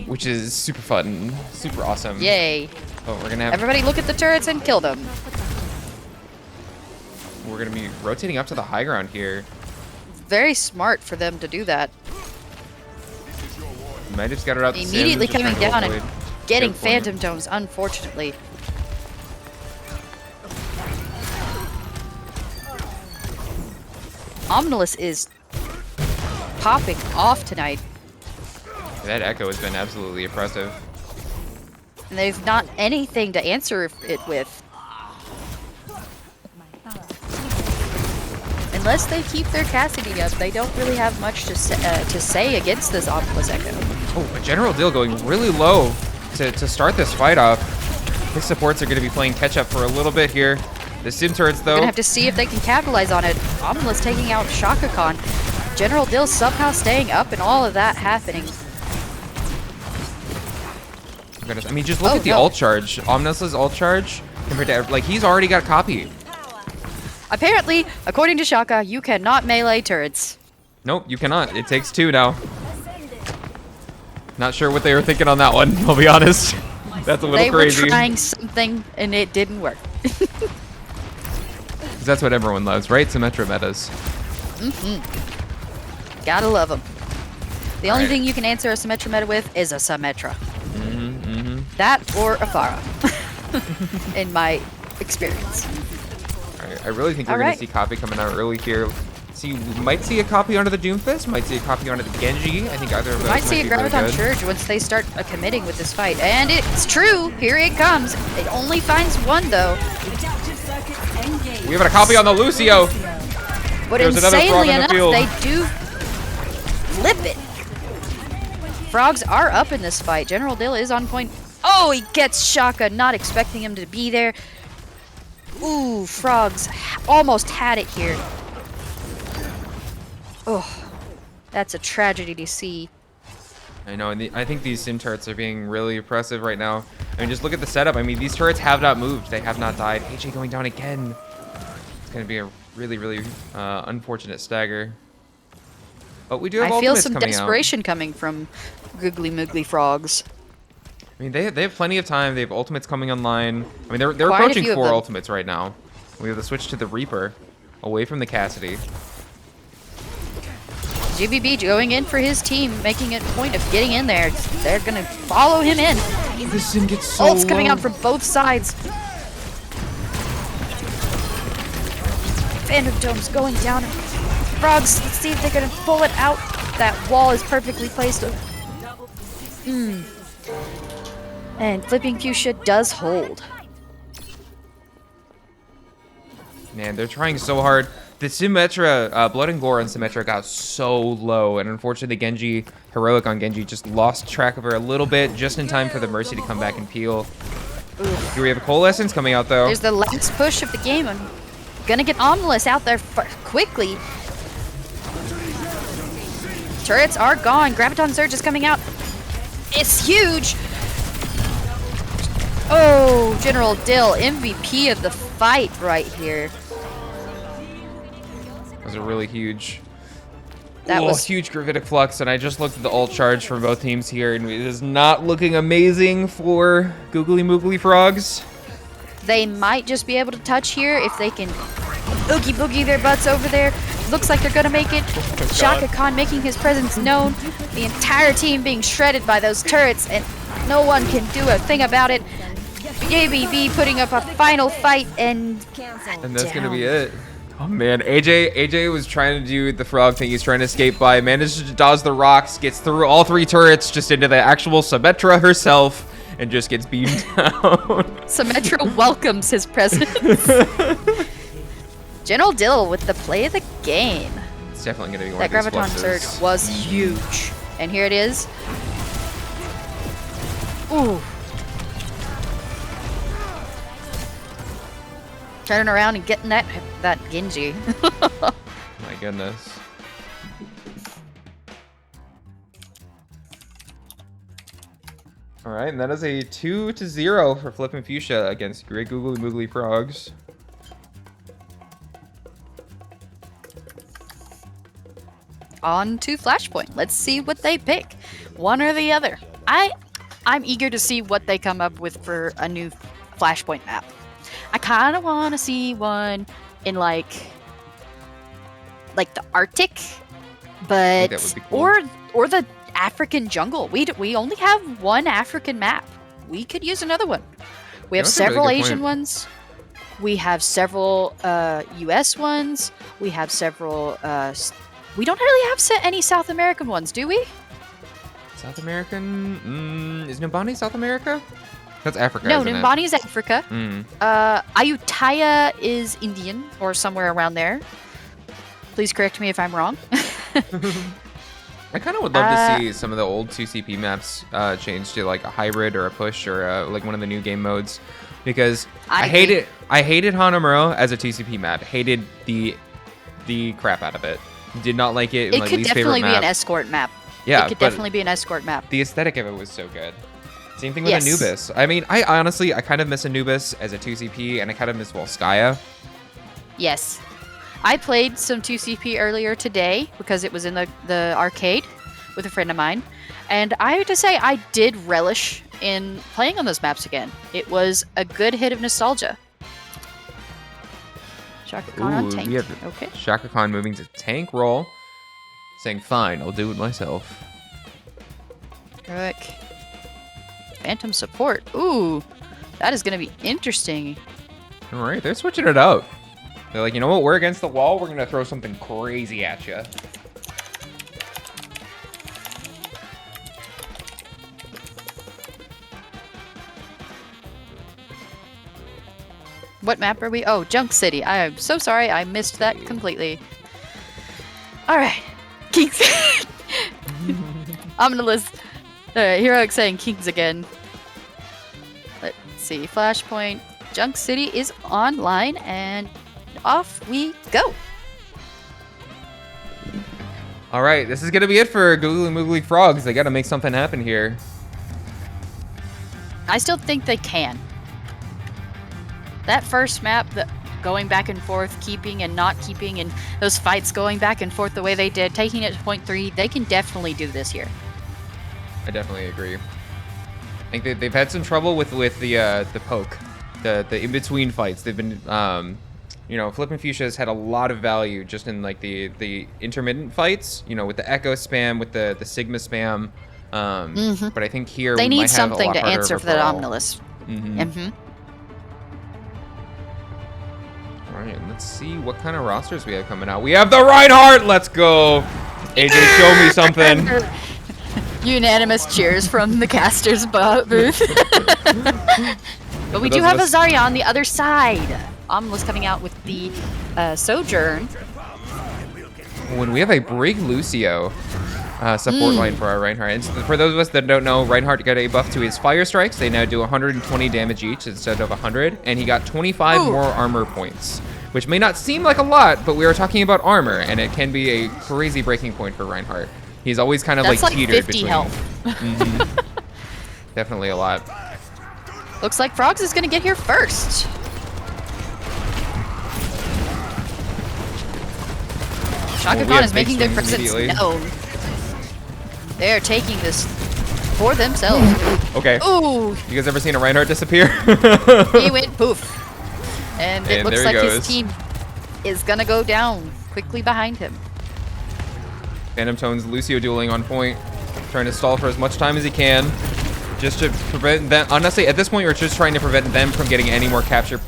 [SPEAKER 1] which is super fun, super awesome.
[SPEAKER 2] Yay.
[SPEAKER 1] Oh, we're gonna have
[SPEAKER 2] Everybody look at the turrets and kill them.
[SPEAKER 1] we're gonna be rotating up to the high ground here.
[SPEAKER 2] Very smart for them to do that.
[SPEAKER 1] Might have scattered out the
[SPEAKER 2] Immediately
[SPEAKER 1] Sims, just
[SPEAKER 2] coming
[SPEAKER 1] trying to
[SPEAKER 2] down and
[SPEAKER 1] avoid
[SPEAKER 2] getting
[SPEAKER 1] choke point.
[SPEAKER 2] Phantom Domes, unfortunately. Omnilus is popping off tonight,
[SPEAKER 1] That echo has been absolutely impressive.
[SPEAKER 2] and they've not anything to answer it with. Unless they keep their Cassidy up, they don't really have much to say against this Omnilus Echo.
[SPEAKER 1] Oh, a General Dill going really low to start this fight off. His supports are going to be playing catch up for a little bit here. The Sim turrets,
[SPEAKER 2] We're
[SPEAKER 1] though,
[SPEAKER 2] gonna have to see if they can capitalize on it. Omnilus taking out Shaka Khan. General Dill somehow staying up and all of that happening.
[SPEAKER 1] I mean, just look
[SPEAKER 2] Oh,
[SPEAKER 1] at the
[SPEAKER 2] no.
[SPEAKER 1] ult charge. Omnilus's ult charge compared to, like, he's already got copy.
[SPEAKER 2] Apparently, according to Shaka, you cannot melee turrets.
[SPEAKER 1] Nope, you cannot. It takes two now. Not sure what they were thinking on that one, I'll be honest. That's a little
[SPEAKER 2] They
[SPEAKER 1] crazy.
[SPEAKER 2] were trying something and it didn't work.
[SPEAKER 1] 'Cause that's what everyone loves, right? Symmetra metas.
[SPEAKER 2] Gotta love them. The only
[SPEAKER 1] Right.
[SPEAKER 2] thing you can answer a Symmetra meta with is a Symmetra.
[SPEAKER 1] Mm-hmm.
[SPEAKER 2] That or a Pharah, in my experience.
[SPEAKER 1] I really think we're going
[SPEAKER 2] Alright.
[SPEAKER 1] to see copy coming out early here. We might see a copy onto the Doomfist, might see a copy onto the Genji. I think either of those
[SPEAKER 2] Might see a
[SPEAKER 1] be really
[SPEAKER 2] Graviton
[SPEAKER 1] good.
[SPEAKER 2] Surge once they start committing with this fight. And it's true, here it comes. It only finds one though.
[SPEAKER 1] We have a copy on the Lucio.
[SPEAKER 2] But
[SPEAKER 1] There's another frog
[SPEAKER 2] insanely
[SPEAKER 1] in the
[SPEAKER 2] enough,
[SPEAKER 1] field.
[SPEAKER 2] they do flip it. Frogs are up in this fight. General Dill is on point. Oh, he gets Shaka, not expecting him to be there. Ooh, Frogs almost had it here. Oh, that's a tragedy to see.
[SPEAKER 1] I know, and I think these Sim turrets are being really impressive right now. I mean, just look at the setup. I mean, these turrets have not moved. They have not died. AJ going down again. It's going to be a really, really unfortunate stagger. But we do have
[SPEAKER 2] I feel
[SPEAKER 1] ultimates
[SPEAKER 2] some
[SPEAKER 1] coming
[SPEAKER 2] desperation coming from Googly Moogly Frogs.
[SPEAKER 1] out. I mean, they have plenty of time. They have ultimates coming online. I mean, they're
[SPEAKER 2] Quite a
[SPEAKER 1] approaching
[SPEAKER 2] few of
[SPEAKER 1] 4
[SPEAKER 2] them.
[SPEAKER 1] ultimates right now. We have the switch to the Reaper, away from the Cassidy.
[SPEAKER 2] GBB going in for his team, making it a point of getting in there. They're going to follow him in.
[SPEAKER 1] This Sim gets so
[SPEAKER 2] Ults coming
[SPEAKER 1] low.
[SPEAKER 2] out from both sides. Phantom Dome's going down. Frogs, let's see if they're going to pull it out. That wall is perfectly placed. And Flipping Fuchsia does hold.
[SPEAKER 1] Man, they're trying so hard. The Symmetra, Blood and Gore on Symmetra got so low, and unfortunately Genji, Heroic on Genji, just lost track of her a little bit, just in time for the Mercy to come back and peel. Here we have a Coalescence coming out, though.
[SPEAKER 2] There's the last push of the game. I'm gonna get Omnilus out there quickly. Turrets are gone. Graviton Surge is coming out. It's huge. Oh, General Dill, MVP of the fight right here.
[SPEAKER 1] That was a really huge,
[SPEAKER 2] That was
[SPEAKER 1] huge gravitic flux, and I just looked at the ult charge from both teams here, and it is not looking amazing for Googly Moogly Frogs.
[SPEAKER 2] They might just be able to touch here if they can oogie boogie their butts over there. Looks like they're gonna make it. Shaka Khan making his presence known. The entire team being shredded by those turrets, and no one can do a thing about it. JBB putting up a final fight, and
[SPEAKER 1] And that's gonna be it. Oh man, AJ was trying to do the frog thing. He's trying to escape by, manages to dodge the rocks, gets through all 3 turrets, just into the actual Symmetra herself, and just gets beamed down.
[SPEAKER 2] Symmetra welcomes his presence. General Dill with the play of the game.
[SPEAKER 1] It's definitely gonna be one
[SPEAKER 2] That
[SPEAKER 1] of these
[SPEAKER 2] Graviton
[SPEAKER 1] fluxes.
[SPEAKER 2] Surge was huge. And here it is. Ooh. Turning around and getting that Genji.
[SPEAKER 1] My goodness. All right, and that is a 2-0 for Flippin' Fuchsia against Great Googly Moogly Frogs.
[SPEAKER 2] On to Flashpoint. Let's see what they pick. One or the other. I'm eager to see what they come up with for a new Flashpoint map. I kind of want to see one in like the Arctic, but
[SPEAKER 1] that would be cool.
[SPEAKER 2] or the African jungle. We only have one African map. We could use another one. We have
[SPEAKER 1] That's a really
[SPEAKER 2] several
[SPEAKER 1] good
[SPEAKER 2] Asian
[SPEAKER 1] point.
[SPEAKER 2] ones. We have several U.S. ones. We have several. We don't really have any South American ones, do we?
[SPEAKER 1] South American? Is Numbani South America? That's Africa.
[SPEAKER 2] No,
[SPEAKER 1] isn't it?
[SPEAKER 2] Numbani is Africa.
[SPEAKER 1] Mm.
[SPEAKER 2] Ayutthaya is Indian or somewhere around there. Please correct me if I'm wrong.
[SPEAKER 1] I kind of would love to see some of the old 2CP maps change to like a hybrid or a push or like one of the new game modes, because I hated Hanamura as a 2CP map. Hated the crap out of it. Did not like it.
[SPEAKER 2] It
[SPEAKER 1] My
[SPEAKER 2] could
[SPEAKER 1] least
[SPEAKER 2] definitely
[SPEAKER 1] favorite
[SPEAKER 2] be
[SPEAKER 1] map.
[SPEAKER 2] an escort map.
[SPEAKER 1] Yeah,
[SPEAKER 2] it could
[SPEAKER 1] but
[SPEAKER 2] definitely be an escort map.
[SPEAKER 1] the aesthetic of it was so good. Same thing with
[SPEAKER 2] Yes.
[SPEAKER 1] Anubis. I mean, I kind of miss Anubis as a 2CP, and I kind of miss Volskaya.
[SPEAKER 2] Yes. I played some 2CP earlier today because it was in the arcade with a friend of mine. And I have to say, I did relish in playing on those maps again. It was a good hit of nostalgia. Shaka Khan on
[SPEAKER 1] Ooh,
[SPEAKER 2] tank.
[SPEAKER 1] we have
[SPEAKER 2] Okay.
[SPEAKER 1] Shaka Khan moving to tank role, saying, "Fine, I'll do it myself."
[SPEAKER 2] Heroic. Phantom support. Ooh, that is going to be interesting.
[SPEAKER 1] All right, they're switching it up. They're like, you know what? We're against the wall. We're gonna throw something crazy at you.
[SPEAKER 2] What map are we? Oh, Junk City. I am so sorry. I missed that completely. All right. Kings. I'm going to list. Heroic saying Kings again. Let's see. Flashpoint. Junk City is online and off we go.
[SPEAKER 1] All right, this is gonna be it for Googly Moogly Frogs. They gotta make something happen here.
[SPEAKER 2] I still think they can. That first map, the going back and forth, keeping and not keeping, and those fights going back and forth the way they did, taking it to point 3, they can definitely do this here.
[SPEAKER 1] I definitely agree. I think they've had some trouble with the poke, the in between fights. They've been you know, Flip and Fuchsia has had a lot of value just in like the intermittent fights. You know, with the echo spam, with the sigma spam. But I think here
[SPEAKER 2] They
[SPEAKER 1] we
[SPEAKER 2] need
[SPEAKER 1] might have a
[SPEAKER 2] something
[SPEAKER 1] lot
[SPEAKER 2] to
[SPEAKER 1] harder
[SPEAKER 2] answer
[SPEAKER 1] of
[SPEAKER 2] for
[SPEAKER 1] a
[SPEAKER 2] that
[SPEAKER 1] brawl.
[SPEAKER 2] Omnilus.
[SPEAKER 1] Mhm. All right, let's see what kind of rosters we have coming out. We have the Reinhardt. Let's go. AJ, show me something.
[SPEAKER 2] Unanimous cheers from the caster's booth. But we do have a Zarya on the other side. Omnilus coming out with the Sojourn.
[SPEAKER 1] When we have a Brig Lucio support line for our Reinhardt. And for those of us that don't know, Reinhardt got a buff to his fire strikes. They now do 120 damage each instead of 100. And he got 25 more armor points, which may not seem like a lot, but we are talking about armor, and it can be a crazy breaking point for Reinhardt. He's always kind of
[SPEAKER 2] That's like
[SPEAKER 1] teetered
[SPEAKER 2] 50
[SPEAKER 1] between.
[SPEAKER 2] health.
[SPEAKER 1] Definitely a lot.
[SPEAKER 2] Looks like Frogs is going to get here first. Shaka
[SPEAKER 1] we
[SPEAKER 2] Khan
[SPEAKER 1] have
[SPEAKER 2] is
[SPEAKER 1] big
[SPEAKER 2] making their
[SPEAKER 1] swings
[SPEAKER 2] presence
[SPEAKER 1] immediately.
[SPEAKER 2] known. They're taking this for themselves.
[SPEAKER 1] Okay.
[SPEAKER 2] Ooh,
[SPEAKER 1] You guys ever seen a Reinhardt disappear?
[SPEAKER 2] he went poof. And it
[SPEAKER 1] And
[SPEAKER 2] looks
[SPEAKER 1] there he
[SPEAKER 2] like his
[SPEAKER 1] goes.
[SPEAKER 2] team is going to go down quickly behind him.
[SPEAKER 1] Phantom Tones, Lucio dueling on point, trying to stall for as much time as he can, just to prevent them. Honestly, at this point, we're just trying to prevent them from getting any more capture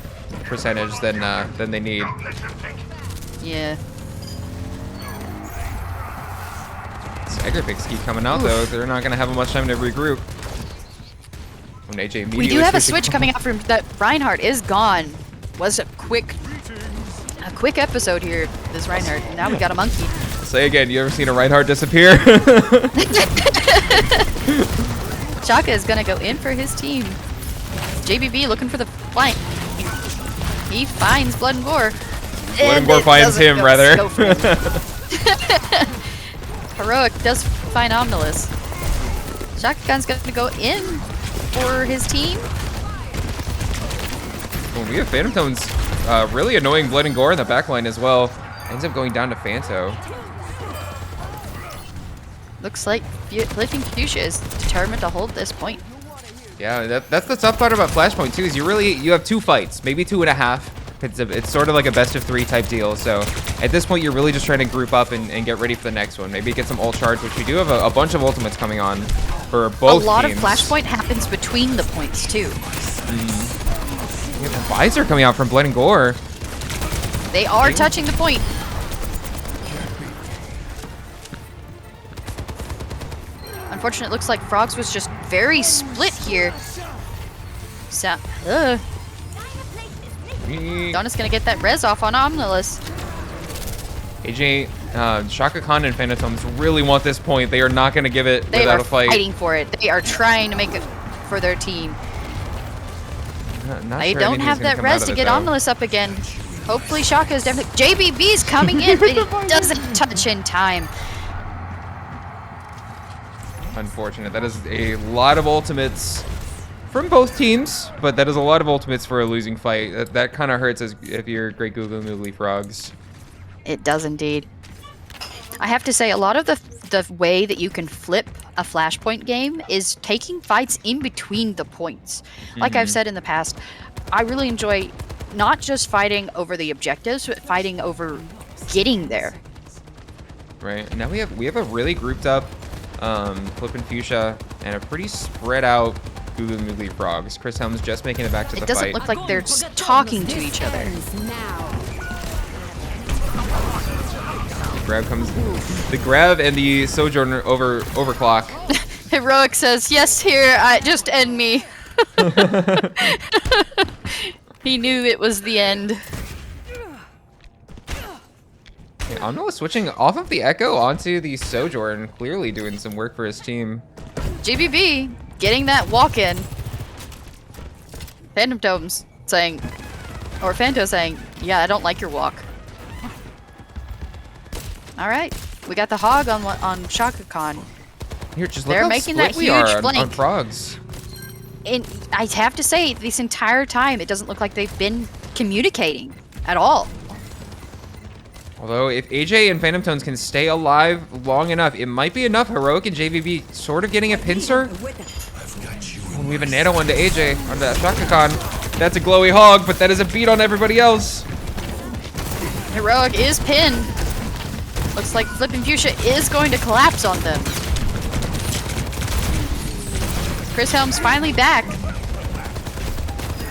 [SPEAKER 1] percentage than they need.
[SPEAKER 2] Yeah.
[SPEAKER 1] Stagger picks keep coming out though. They're not gonna have much time to regroup. When AJ immediately
[SPEAKER 2] We do have a
[SPEAKER 1] switching-
[SPEAKER 2] switch coming out from that. Reinhardt is gone. Was a quick episode here. This Reinhardt. Now we got a monkey.
[SPEAKER 1] Say again. You ever seen a Reinhardt disappear?
[SPEAKER 2] Chaka is gonna go in for his team. JBB looking for the flank. He finds Blood and Gore.
[SPEAKER 1] Blood and Gore finds him, rather.
[SPEAKER 2] Heroic does find Omnilus. Shotgun's gonna go in for his team.
[SPEAKER 1] Well, we have Phantom Tones really annoying Blood and Gore in the backline as well. Ends up going down to Phanto.
[SPEAKER 2] Looks like Flipping Fuchsia is determined to hold this point.
[SPEAKER 1] Yeah, that's the tough part about Flashpoint too. Is you have 2 fights, maybe 2.5. It's sort of like a best of 3 type deal. So at this point, you're really just trying to group up and get ready for the next one. Maybe get some ult charge, which we do have a bunch of ultimates coming on for both
[SPEAKER 2] A lot
[SPEAKER 1] teams.
[SPEAKER 2] of Flashpoint happens between the points too.
[SPEAKER 1] We have a visor coming out from Blood and Gore.
[SPEAKER 2] They are touching the point. Unfortunately, it looks like Frogs was just very split here. So, Donna's gonna get that res off on Omnilus.
[SPEAKER 1] AJ, Shaka Khan and Phantoms really want this point. They are not going to give it
[SPEAKER 2] They
[SPEAKER 1] without
[SPEAKER 2] are
[SPEAKER 1] a fight.
[SPEAKER 2] fighting for it. They are trying to make it for their team.
[SPEAKER 1] Not
[SPEAKER 2] They
[SPEAKER 1] sure
[SPEAKER 2] don't
[SPEAKER 1] anything's
[SPEAKER 2] have
[SPEAKER 1] gonna
[SPEAKER 2] that
[SPEAKER 1] come
[SPEAKER 2] res
[SPEAKER 1] out
[SPEAKER 2] to
[SPEAKER 1] of
[SPEAKER 2] get
[SPEAKER 1] it, though.
[SPEAKER 2] Omnilus up again. Hopefully Shaka is definitely... JBB's coming in, but it doesn't touch in time.
[SPEAKER 1] Unfortunate. That is a lot of ultimates from both teams, but that is a lot of ultimates for a losing fight. That kind of hurts if you're Great Googly Moogly Frogs.
[SPEAKER 2] It does indeed. I have to say, a lot of the way that you can flip a Flashpoint game is taking fights in between the points. Like I've said in the past, I really enjoy not just fighting over the objectives, but fighting over getting there.
[SPEAKER 1] Right. And now we have a really grouped up Flippin' Fuchsia and a pretty spread out Googly Moogly Frogs. Chris Helms just making it back to the
[SPEAKER 2] It doesn't
[SPEAKER 1] fight.
[SPEAKER 2] look like they're talking to each other.
[SPEAKER 1] Grab comes. The grab and the Sojourner overclock.
[SPEAKER 2] Heroic says, "Yes, here, just end me." He knew it was the end.
[SPEAKER 1] Okay, Omnilus switching off of the Echo onto the Sojourn, clearly doing some work for his team.
[SPEAKER 2] GBB getting that walk in. Phantom Tomes saying, or Phanto saying, "Yeah, I don't like your walk." All right, we got the hog on Shaka Khan.
[SPEAKER 1] Here, just look
[SPEAKER 2] They're
[SPEAKER 1] how
[SPEAKER 2] making
[SPEAKER 1] split
[SPEAKER 2] that
[SPEAKER 1] we are
[SPEAKER 2] huge
[SPEAKER 1] on
[SPEAKER 2] flank.
[SPEAKER 1] Frogs.
[SPEAKER 2] And I have to say, this entire time, it doesn't look like they've been communicating at all.
[SPEAKER 1] Although, if AJ and Phantom Tones can stay alive long enough, it might be enough. Heroic and JVB sort of getting a pincer. We have a nano onto AJ, on the Shaka Khan. That's a glowy hog, but that is a beat on everybody else.
[SPEAKER 2] Heroic is pinned. Looks like Flippin' Fuchsia is going to collapse on them. Chris Helms finally back.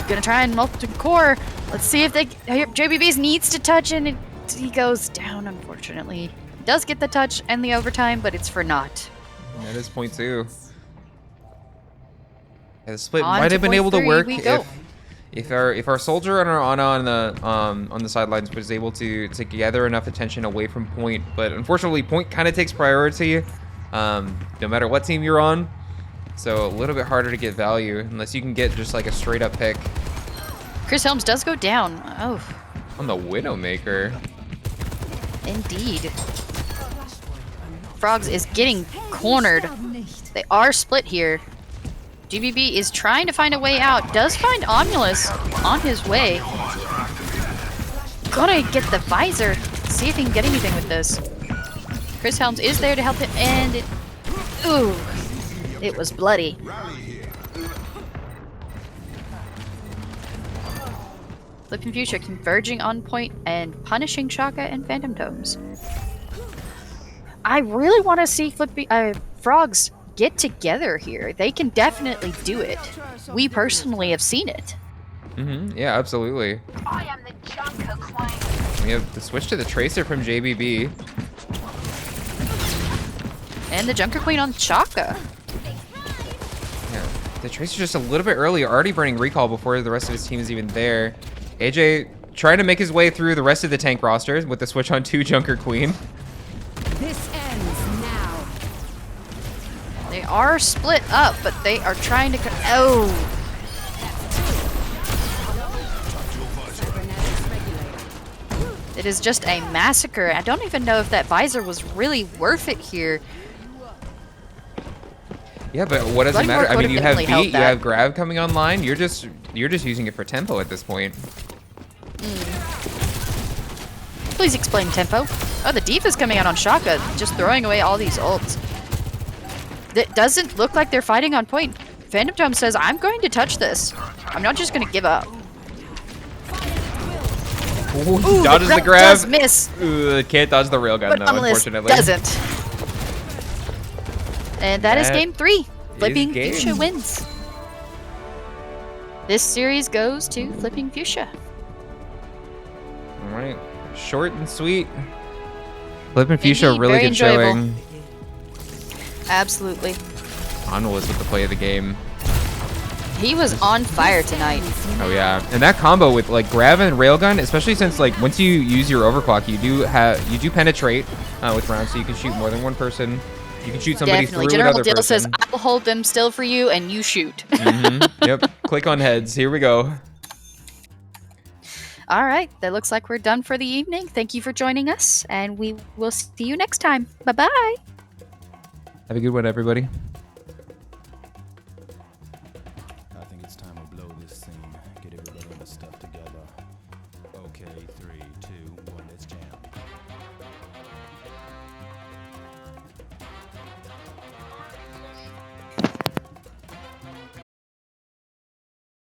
[SPEAKER 2] Gonna try and multi-core. Let's see if they... JBB's needs to touch and he goes down, unfortunately. He does get the touch and the overtime, but it's for naught.
[SPEAKER 1] And that is point 2. Yeah, the split
[SPEAKER 2] On
[SPEAKER 1] might
[SPEAKER 2] to
[SPEAKER 1] have been
[SPEAKER 2] point
[SPEAKER 1] able to
[SPEAKER 2] 3
[SPEAKER 1] work
[SPEAKER 2] we go.
[SPEAKER 1] if our soldier on the sidelines was able to gather enough attention away from point. But unfortunately, point kind of takes priority, no matter what team you're on. So a little bit harder to get value unless you can get just like a straight up pick
[SPEAKER 2] Chris Helms does go down. Oh,
[SPEAKER 1] on the Widowmaker.
[SPEAKER 2] indeed. Frogs is getting cornered. They are split here. GBB is trying to find a way out. Does find Omnilus on his way. Gotta get the visor. See if he can get anything with this. Chris Helms is there to help him, and it... Ooh. It was bloody. Flippin' Fuchsia converging on point and punishing Shaka and Phantom Tomes. I really want to see Frogs get together here. They can definitely do it. We personally have seen it.
[SPEAKER 1] Yeah, absolutely.
[SPEAKER 3] I am the Junker Queen.
[SPEAKER 1] We have the switch to the Tracer from JBB.
[SPEAKER 2] And the Junker Queen on Shaka.
[SPEAKER 1] Yeah, the Tracer's just a little bit early, already burning recall before the rest of his team is even there. AJ trying to make his way through the rest of the tank roster with the switch on 2 Junker Queen.
[SPEAKER 3] This ends now.
[SPEAKER 2] They are split up, but they are trying to... Oh! It is just a massacre. I don't even know if that visor was really worth it here.
[SPEAKER 1] Yeah, but what does it
[SPEAKER 2] Bloodmore
[SPEAKER 1] matter? I mean,
[SPEAKER 2] could've
[SPEAKER 1] you have
[SPEAKER 2] definitely held
[SPEAKER 1] beat, you
[SPEAKER 2] that.
[SPEAKER 1] have grab coming online. You're just using it for tempo at this point.
[SPEAKER 2] Please explain tempo. Oh, the Diva's coming out on Shaka, just throwing away all these ults. It doesn't look like they're fighting on point. Phantom Tome says, I'm going to touch this. I'm not just going to give up.
[SPEAKER 1] Ooh,
[SPEAKER 2] Ooh,
[SPEAKER 1] dodges the
[SPEAKER 2] grab
[SPEAKER 1] grab.
[SPEAKER 2] does miss.
[SPEAKER 1] Can't dodge the railgun
[SPEAKER 2] But
[SPEAKER 1] though,
[SPEAKER 2] Unless
[SPEAKER 1] unfortunately.
[SPEAKER 2] doesn't. And that is
[SPEAKER 1] That
[SPEAKER 2] game 3. Flipping
[SPEAKER 1] game.
[SPEAKER 2] Fuchsia wins. This series goes to Flipping Fuchsia.
[SPEAKER 1] All right, short and sweet. Flipping Fuchsia,
[SPEAKER 2] Indeed,
[SPEAKER 1] really
[SPEAKER 2] very
[SPEAKER 1] good
[SPEAKER 2] enjoyable.
[SPEAKER 1] showing.
[SPEAKER 2] Absolutely.
[SPEAKER 1] Anwar was with the play of the game.
[SPEAKER 2] He was on fire tonight.
[SPEAKER 1] Oh yeah, and that combo with like grab and railgun, especially since like once you use your overclock, you do penetrate with rounds, so you can shoot more than one person. You can shoot somebody
[SPEAKER 2] Definitely.
[SPEAKER 1] through
[SPEAKER 2] General
[SPEAKER 1] another
[SPEAKER 2] Deal
[SPEAKER 1] person.
[SPEAKER 2] says, I will hold them still for you and you shoot.
[SPEAKER 1] Yep. Click on heads. Here we go.
[SPEAKER 2] All right. That looks like we're done for the evening. Thank you for joining us, and we will see you next time. Bye-bye.
[SPEAKER 1] Have a good one, everybody.